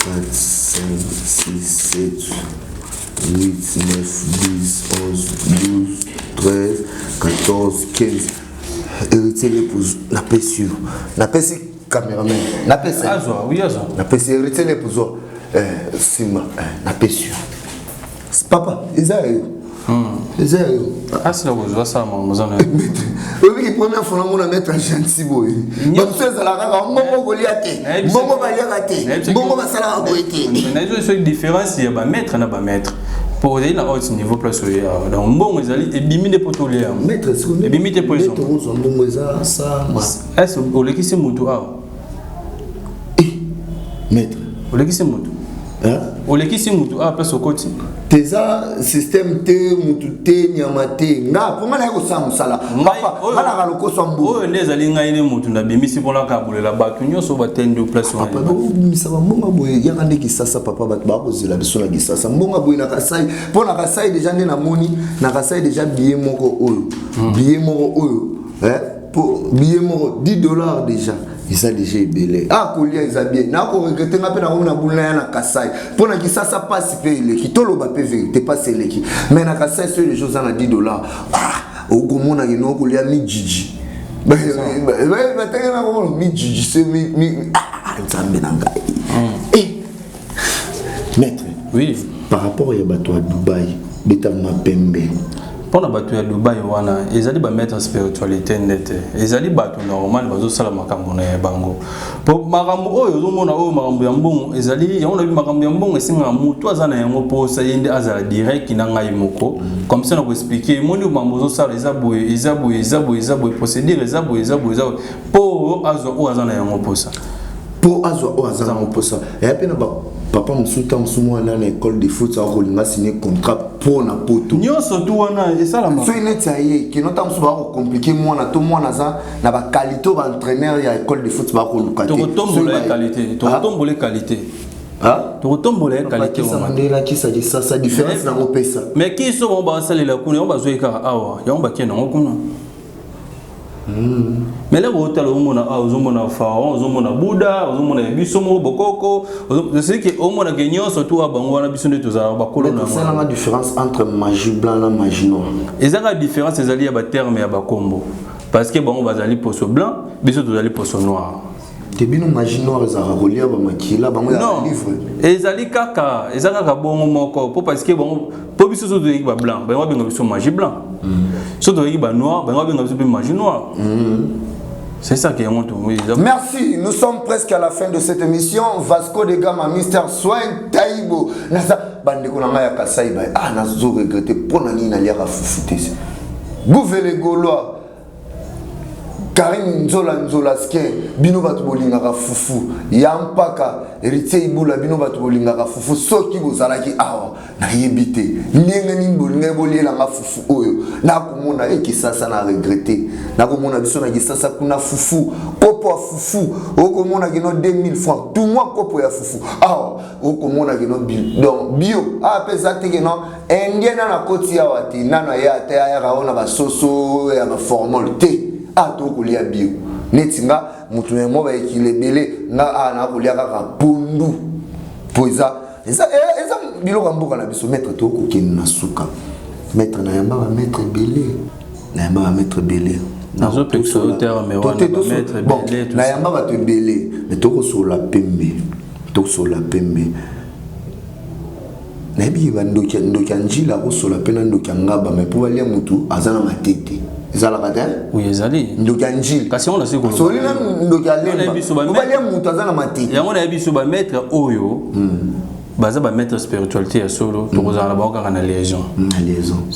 4 5 6 7 8 9 10 11 12 13 14 15 héritier l'épouse la paix sur la paix c'est caméraman la paix c'est azwa oui azwa la paix c'est héritier l'épouse sima la paix sur papa Isaïe Isaïe asila ko ça mozana oui première fois on a mettre gentil boy donc c'est la kaka mbongo goliate mbongo baliaka te mbongo basala boite na zo so différence ya ba mettre na ba mettre pour aller na haut niveau place ya donc mbongo ezali ebimi de potole ya mettre ce ebimi de poison mettre mbongo eza ça est-ce olekisi mutu a mettre olekisi mutu hein olekisi mutu a place okoti teza système te mutu te nyama te nga ponga na ko samusala papa bana ka lokoso mbu o ndezali ngai ne mutu na bimisi pona ka bulela batu nyoso batendo place wana papa misaba mbonga boye yaka ndeki sasa papa batu ba kozela biso na gisasa mbonga boye na kasai pona kasai déjà ne na moni na kasai déjà billet moko oyo billet moko oyo pour billet moko $10 déjà ça déjà belé ah kolia ils bien na ko regretter nga pe na ko na bulna na Kasai pour na ki ça passe pe le ki tolo ba pe vérité pas c'est le ki mais na Kasai sur les choses à $10 ah au komona ki no kolia mi jiji ba tanga na ko mi jiji c'est mi ah nzambe na ngai et maître oui par rapport à bato à Dubaï beta ma pembe pour na bato à Dubaï wana ezali ba mettre spiritualité nete ezali bato normal bazo sala makambo na bango pour makambo oyo zomona oyo makambo ya mbongo ezali yango na bi makambo ya mbongo esinga mutu azana yango po sa yende azala direct na ngai moko comme ça na ko expliquer moni mambo zo sala ezaboye procédure ezaboye po azo azana yango po ça po azo azana yango po ça et puis na papa musuta musumo na école de foot ça rolinga signer contrat pour na poto nyonso tu wana esala ma so ineti aye ki nota musuba ko compliquer mwana to mwana za na ba qualité ba entraîneur ya école de foot ba ko lukate to tombola qualité to tombola qualité ah to tombola qualité on ndela ki ça dit ça différence na mo pesa mais qui so ba salela kuna on ba zoika awa ya on ba kena ngokuna mais là où tu as le monde à pharaon au monde à Bouddha au monde à bisomo bokoko c'est que au monde à gagner surtout à bango na biso de tous à bakolo na c'est la différence entre magie blanc et magie noire et ça la différence c'est ali à ba terme et à ba combo parce que bango bazali poso blanc biso tous ali poso noir te bino magie noire za rolia ba makila bango ya livre ezali kaka ezaka bongo moko po parce que bango po biso so de ba blanc bango benga biso magie blanc so de ba noir bango benga biso magie noire. C'est ça qui est mon tour. Oui, merci, nous sommes presque à la fin de cette émission. Vasco de Gama, Mister Soin Taïbo. Nasa bandeko na ya Kasai ba ah nazo regretter pour nani na liara fufute. Gouvele Gaulois. Karim Nzola ske bino batu bolingaka fufu yampaka héritier ibula bino batu bolingaka fufu soki bozalaki awa na yebite ndenge nini bolinga bolela nga fufu oyo na komona ekisasa na regretter na komona biso na kisasa kuna fufu kopo ya fufu okomona kino 2000 francs tout mois kopo ya fufu awa okomona kino donc bio apesa te kino indien na koti ya wati nana ya te ya raona basoso ya ba formol te ato kolia bio netinga mutu mo ba ekilebele nga na kolia kaka pundu poza eza biloko mboka na biso maître to kokena na suka maître na yamba ba maître belé na yamba ba maître belé na zo pexo terme wana ba maître belé na yamba ba te belé mais to ko sur la pembe na bi ba ndoki njila ko sur la pena ndoki ngaba mais pour aller mutu azana matete ezala kata oui ezali ndoki njila kasi on a siko soli na ndoki alemba ko aller mutu azana matete yango na biso ba maître oyo baza ba maître spiritualité ya solo to kozala ba okanga na liaison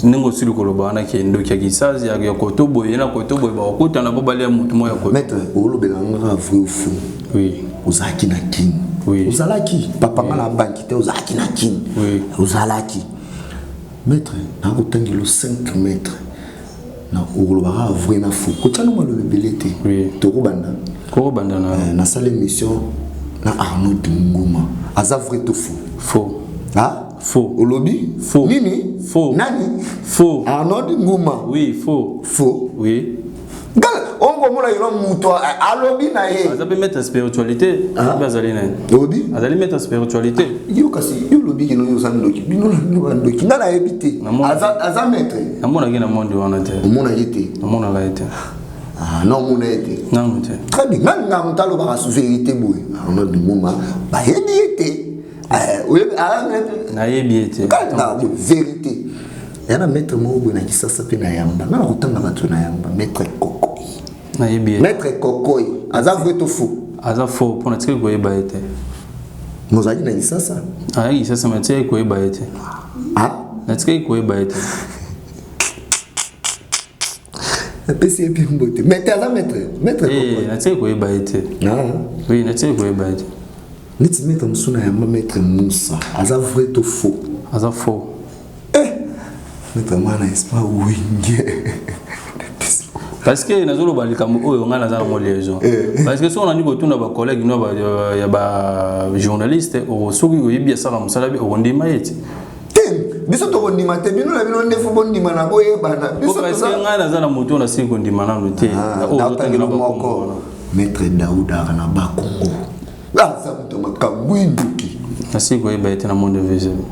ningo sili koloba na ke ndoki ya kisazi ya kotobo yena kotobo ba okuta na bobalia mutu moya ko maître olobela nga vrai ou faux oui uzaki na kin oui uzalaki papa ngala banki te uzaki na kin oui uzalaki maître na kotangi lo 5 mètres na olobara vrai na faux kotano malo belete oui to kobanda na salle émission na Arnaud Nguma aza vrai to faux ah faux olobi faux nini faux nani faux Arnaud Nguma oui faux oui gal ongo mona yino muto alobi na ye azabe mettre spiritualité bazali na olobi azali mettre spiritualité yo kasi yo lobi kino yo sandoki bino na ndoki ngana ebite aza maître namona kina monde wana te mona yete namona la yete ah non mona yete non te très bien ngana mutalo ba sous vérité boy on a du moment ba yete na yebiete kana vérité yana maître mobo na kisasa pe na yamba na kutanga batu na yamba maître koko na yebiete maître koko aza vrai to faux aza faux pour na tsike ko yeba ete mozali na kisasa ayi sasa ma tsike ko yeba ete na tsike ko yeba ete na pesi pe mbote maître aza maître koko na tsike ko yeba ete oui na tsike ko yeba ete niti maître musuna yamba maître Moussa aza vrai to faux aza faux maître mana espa winge parce que nazolo balikambo oyo ngana za mo liaison parce que si on a dit que tout na ba collègue no ba ya ba journaliste o soki ko yibia sala musala bi o ndima yeti biso to ndima te bino na bino ndefu bo ndima na boye bana biso parce que ngana za na moto na siko ndima na no te o to ngina ba kombo Maître Daouda na ba Congo. Là ça me tombe kamwinduki. Asi ko eba été na monde visible.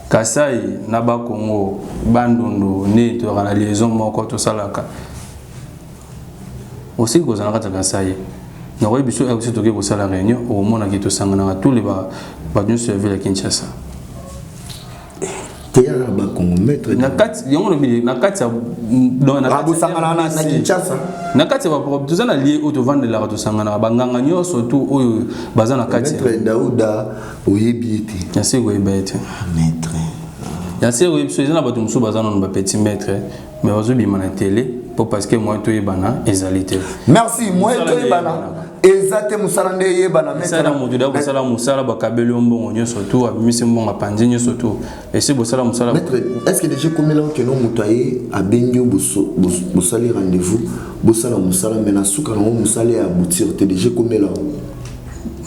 Kasai na ba Congo bandundu ne to kana liaison moko to salaka. Aussi ko zana kata Kasai. Na ko biso e ko to ke ko sala réunion au mona ki to sangana tous les ba nous servir la Kinshasa. Théa ba Congo maître na kati yongo bi na kati dans na kati sangana na Kinshasa. Na kati ba pour tous na lié auto vendre la to sangana banganga nyo surtout oyo bazana kati. Maître Daouda oyebiete. Ya se ko ebete. Maître. Ya se ko ebso na ba to muso bazana no ba petit maître mais ozo bi na télé pour parce que moi to yebana ezalité. Merci moi to yebana. Ezate musala nde yebana maître. Sala mududa ko sala musala ba kabeli ombongo nyo surtout abimisi mbongo panzi nyo surtout et c'est bo sala musala. Maître est-ce que déjà comme là que non mutaye abenyo bo sali rendez-vous bo sala musala mais na suka no musala ya aboutir te déjà comme là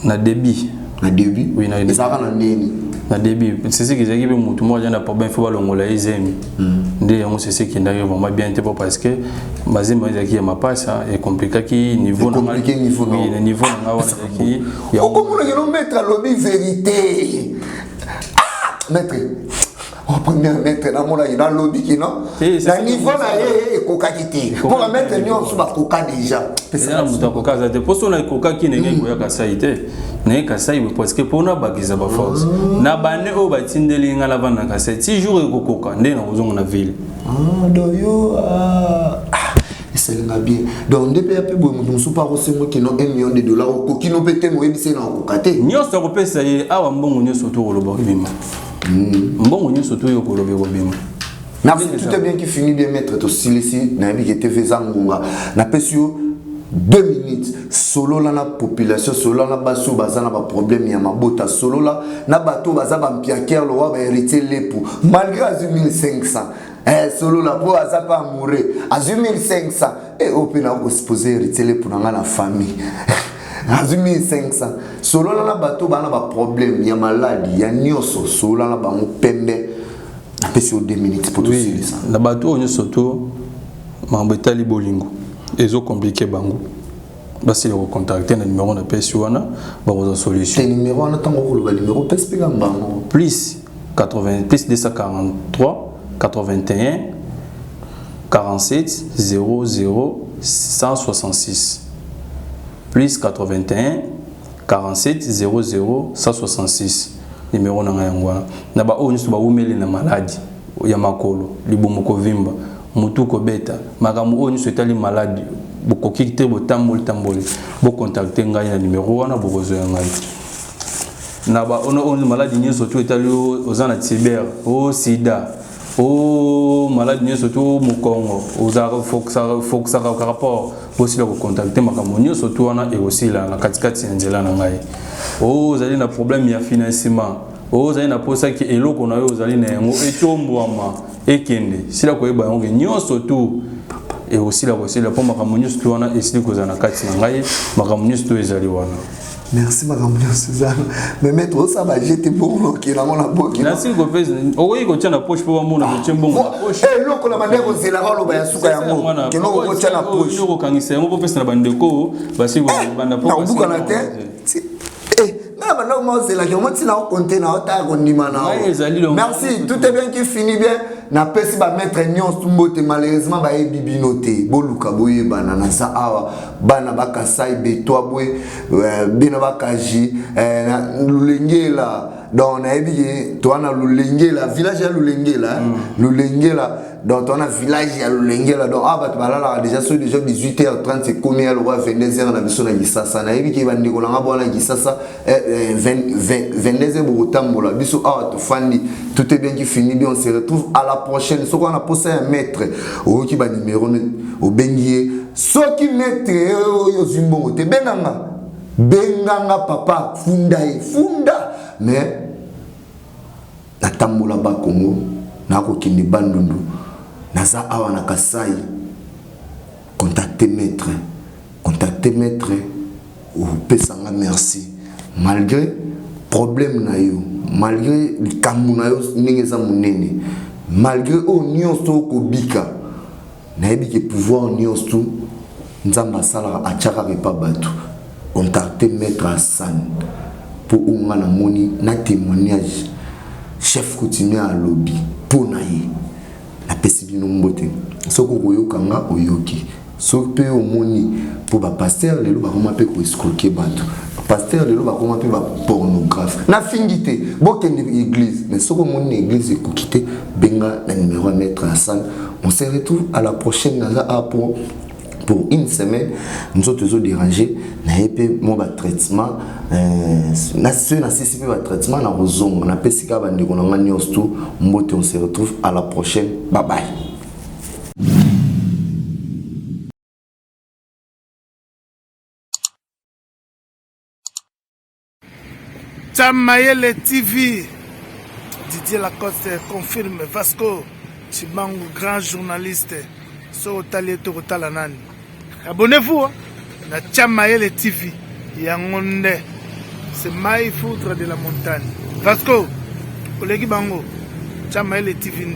na débit oui na débit ça va na ndeni na débit c'est ce que j'ai dit mutu mo jana problème faut balongola izemi ndé yango c'est ce qui ndaki vraiment bien te parce que bazemba ezaki ya mapasa et compliqué ki niveau na niveau na niveau na wana ki ya ko ko no mettre lobby vérité maître on prend mettre na mona ina lobby ki non na niveau na koka kiti pour mettre nyo so ba koka déjà c'est na mutu koka za te poso na koka ki nenge ko ya kasaite ne kasai parce que pour na bagiza ba force na bane o batindeli ngala bana kasai ti jour ko koka nde na ozongo na ville doyo c'est bien donc depuis un peu nous sommes pas reçus qui n'ont $1 million au qui nous pété moi ebisé na kokate nyo so ko pesa ye awa mbongo nyo so to koloba bima mbongo nyo so to yo koloba bima. Merci, tout est bien qui finit bien mettre to silisi na bi qui était fait zangunga na pesio 2 minutes solo la na population solo la baso bazana ba problème ya mabota solo la na bato bazaba mpiaker lo wa ba hériter lepu malgré 1500 solo la po aza pas mourir à 1500 et au pena ko supposer hériter lepu na la famille à 1500 solo la na bato bana ba problème ya maladie ya nyoso solo la ba mpembe na pesio 2 minutes pour tout ça na bato nyo soto mambetali bolingo ezo compliqué bango basi le contacter na numéro na pesi wana ba ko solution numéro na tango ko le numéro pesi bango plus 80 plus 243 81 47 00 166 plus 81 47 00 166 numéro na ngwana na ba onyo ba umeli na maladie ya makolo libomoko vimba mutu ko beta magamu onyo etali maladie boko kite botamboli bo contacter ngai na numéro wana boko zo ngai na ba ono maladie nyeso to etali ozana tiber o sida o maladie nyeso to mukongo ozara foxa ka rapport aussi le contacter magamu nyeso to wana e aussi la na katikati ya nzela na ngai o zali na problème ya financement o zali na posa ki eloko na yo zali na yango etombwama ekende sila ko yeba yango nyoso tu et aussi la pour makamunus tu wana esili kozana kati na ngai makamunus tu ezali wana. Merci makamunus Suzanne mais mettre ça va jeter pour qui na mona boki na singo pèse o yi ko tana poche pour mona ko tshembongo na poche eloko la mandeko zela lo ba yasuka yango keno ko tana poche ko kangisa yango pèse na bandeko basi ko banda pour na buka na te merci, tout est bien qui finit bien. Na pesi ba mettre nyons tumbote malheureusement ba ebibinote boluka boye bana na sa awa bana bakasai betwa boye bina bakaji lulengela donc na ebiye to na lulengela village ya lulengela lulengela donc on a village ya lulengela donc abat balala déjà sur déjà 18h30 c'est comme ya le roi 22h na biso na gisasa na ebiki ba ndiko na bona gisasa 22h botambola biso awa to fandi tout est bien qui finit bien on se retrouve à la prochaine. Ce qu'on a posé un maître au qui va numéro au bengier ce qui maître au zimbongo te benganga papa funda mais la tambola ba Congo na ko kindi bandundu na za awa na Kasai contacter maître ou pesanga merci malgré problème na yo malgré le kamuna yo ningeza munene malgré au nyonso ko bika na yebi ke pouvoir nyonso nzamba sala achaka repa batu contacter maître Hassan pour unga na moni na témoignage chef coutumier à lobby pour naie la pesibino mbote soko koyokanga oyoki sope omoni pour ba pasteur lelo ba koma pe ko escroquer batu pasteur lelo ba koma pe ba pornographe na fingité bokende église mais soko moni église ekokité benga na numéro à maître Hassan. On se retrouve à la prochaine pour une semaine. Nous autres nous dérangé na épée mon traitement na ce na CCP traitement na rozong on appelle sika bande ko na nganyos tout mbote. On se retrouve à la prochaine. Bye bye. Tchamayele TV, Didier Lacoste confirme Vasco Chibangu, grand journaliste, so talié Torotala Nani. Abonnez-vous à Tchamayele TV, Yangonde, c'est Maï Foudre de la montagne. Vasco, Olegi Bango, Tchamayele TV.